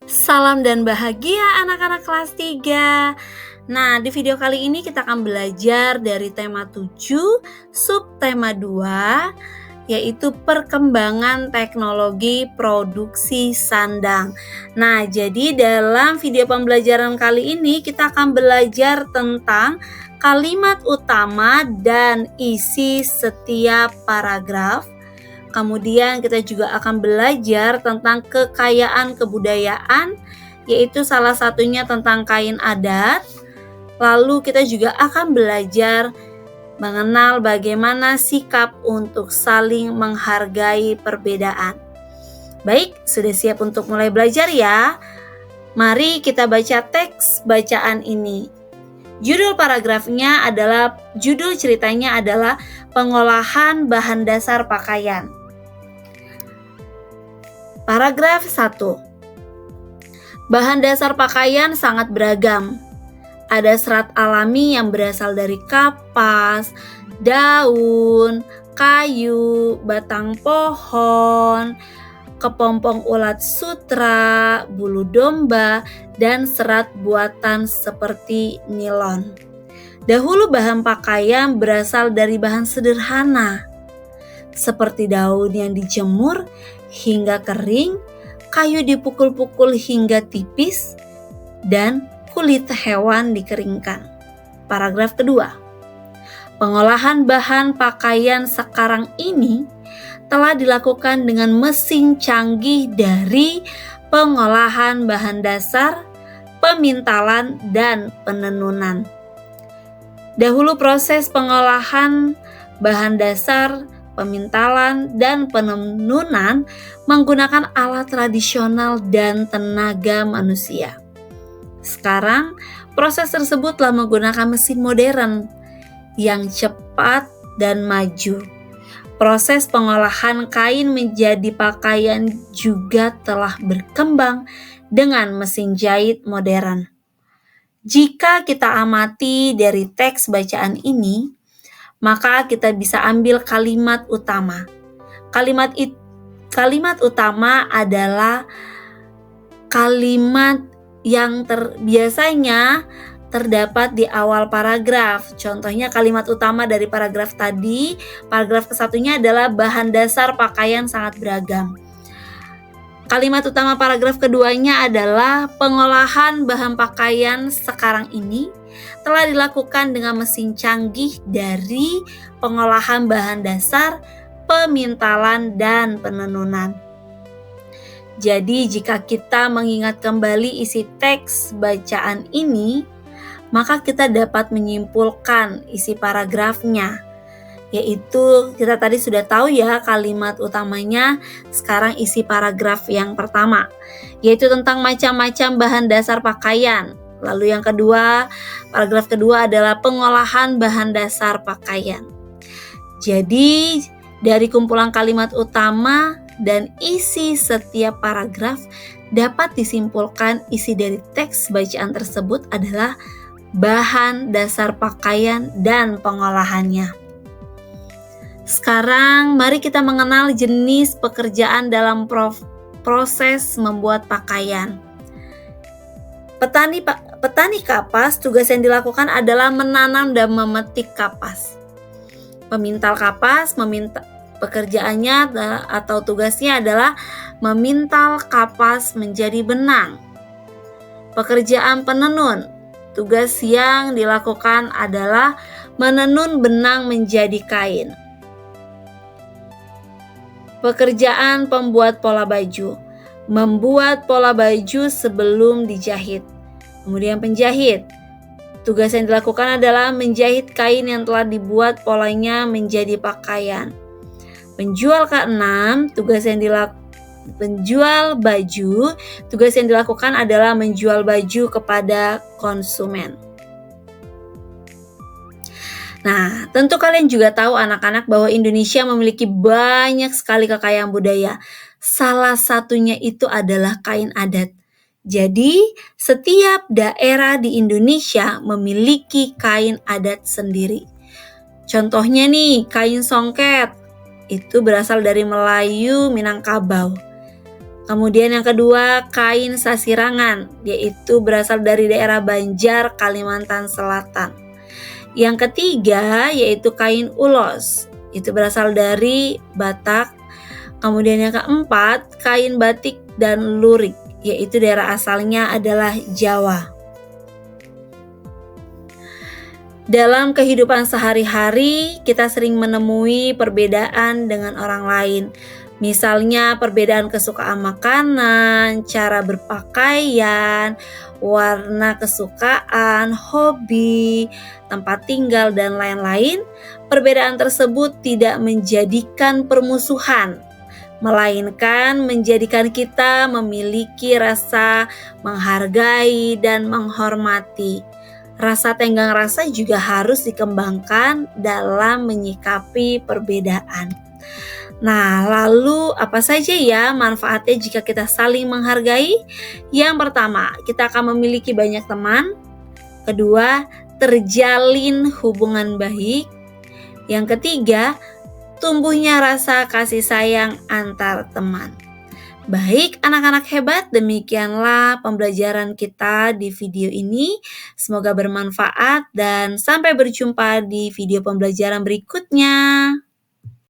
Salam dan bahagia anak-anak kelas 3. Nah, di video kali ini kita akan belajar dari tema 7, subtema 2, yaitu perkembangan teknologi produksi sandang. Nah, jadi dalam video pembelajaran kali ini kita akan belajar tentang kalimat utama dan isi setiap paragraf. Kemudian kita juga akan belajar tentang kekayaan kebudayaan, yaitu salah satunya tentang kain adat. Lalu kita juga akan belajar mengenal bagaimana sikap untuk saling menghargai perbedaan. Baik, sudah siap untuk mulai belajar ya? Mari kita baca teks bacaan ini. Judul ceritanya adalah pengolahan bahan dasar pakaian. Paragraf 1. Bahan dasar pakaian sangat beragam. Ada serat alami yang berasal dari kapas, daun, kayu, batang pohon, kepompong ulat sutra, bulu domba, dan serat buatan seperti nilon. Dahulu bahan pakaian berasal dari bahan sederhana, seperti daun yang dijemur hingga kering, kayu dipukul-pukul hingga tipis, dan kulit hewan dikeringkan. Paragraf kedua. Pengolahan bahan pakaian sekarang ini telah dilakukan dengan mesin canggih dari pengolahan bahan dasar, pemintalan, dan penenunan. Dahulu proses pengolahan bahan dasar, pemintalan, dan penenunan menggunakan alat tradisional dan tenaga manusia. Sekarang, proses tersebut telah menggunakan mesin modern yang cepat dan maju. Proses pengolahan kain menjadi pakaian juga telah berkembang dengan mesin jahit modern. Jika kita amati dari teks bacaan ini, maka kita bisa ambil kalimat utama. Kalimat utama adalah kalimat yang biasanya terdapat di awal paragraf. Contohnya kalimat utama dari paragraf tadi, paragraf ke-1-nya adalah bahan dasar pakaian sangat beragam. Kalimat utama paragraf keduanya adalah pengolahan bahan pakaian sekarang ini telah dilakukan dengan mesin canggih dari pengolahan bahan dasar, pemintalan, dan penenunan. Jadi jika kita mengingat kembali isi teks bacaan ini, maka kita dapat menyimpulkan isi paragrafnya, yaitu kita tadi sudah tahu ya kalimat utamanya. Sekarang isi paragraf yang pertama, yaitu tentang macam-macam bahan dasar pakaian. Lalu yang kedua, paragraf kedua adalah pengolahan bahan dasar pakaian. Jadi dari kumpulan kalimat utama dan isi setiap paragraf dapat disimpulkan isi dari teks bacaan tersebut adalah bahan dasar pakaian dan pengolahannya. Sekarang mari kita mengenal jenis pekerjaan dalam proses membuat pakaian. Petani kapas, tugas yang dilakukan adalah menanam dan memetik kapas. Pemintal kapas, pekerjaannya atau tugasnya adalah memintal kapas menjadi benang. Pekerjaan penenun, tugas yang dilakukan adalah menenun benang menjadi kain. Pekerjaan pembuat pola baju, membuat pola baju sebelum dijahit. Kemudian penjahit, tugas yang dilakukan adalah menjahit kain yang telah dibuat polanya menjadi pakaian. Penjual ke-6, penjual baju, tugas yang dilakukan adalah menjual baju kepada konsumen. Nah, tentu kalian juga tahu anak-anak bahwa Indonesia memiliki banyak sekali kekayaan budaya. Salah satunya itu adalah kain adat. Jadi, setiap daerah di Indonesia memiliki kain adat sendiri. Contohnya nih, kain songket. Itu berasal dari Melayu Minangkabau. Kemudian yang kedua, kain sasirangan, yaitu berasal dari daerah Banjar, Kalimantan Selatan. Yang ketiga, yaitu kain ulos, itu berasal dari Batak. Kemudian yang keempat, kain batik dan lurik, yaitu daerah asalnya adalah Jawa. Dalam kehidupan sehari-hari, kita sering menemui perbedaan dengan orang lain. Misalnya perbedaan kesukaan makanan, cara berpakaian, warna kesukaan, hobi, tempat tinggal, dan lain-lain. Perbedaan tersebut tidak menjadikan permusuhan, melainkan menjadikan kita memiliki rasa menghargai dan menghormati. Rasa tenggang rasa juga harus dikembangkan dalam menyikapi perbedaan. Nah, lalu apa saja ya manfaatnya jika kita saling menghargai? Yang pertama, kita akan memiliki banyak teman. Kedua, terjalin hubungan baik. Yang ketiga, tumbuhnya rasa kasih sayang antar teman. Baik, anak-anak hebat, demikianlah pembelajaran kita di video ini. Semoga bermanfaat dan sampai berjumpa di video pembelajaran berikutnya.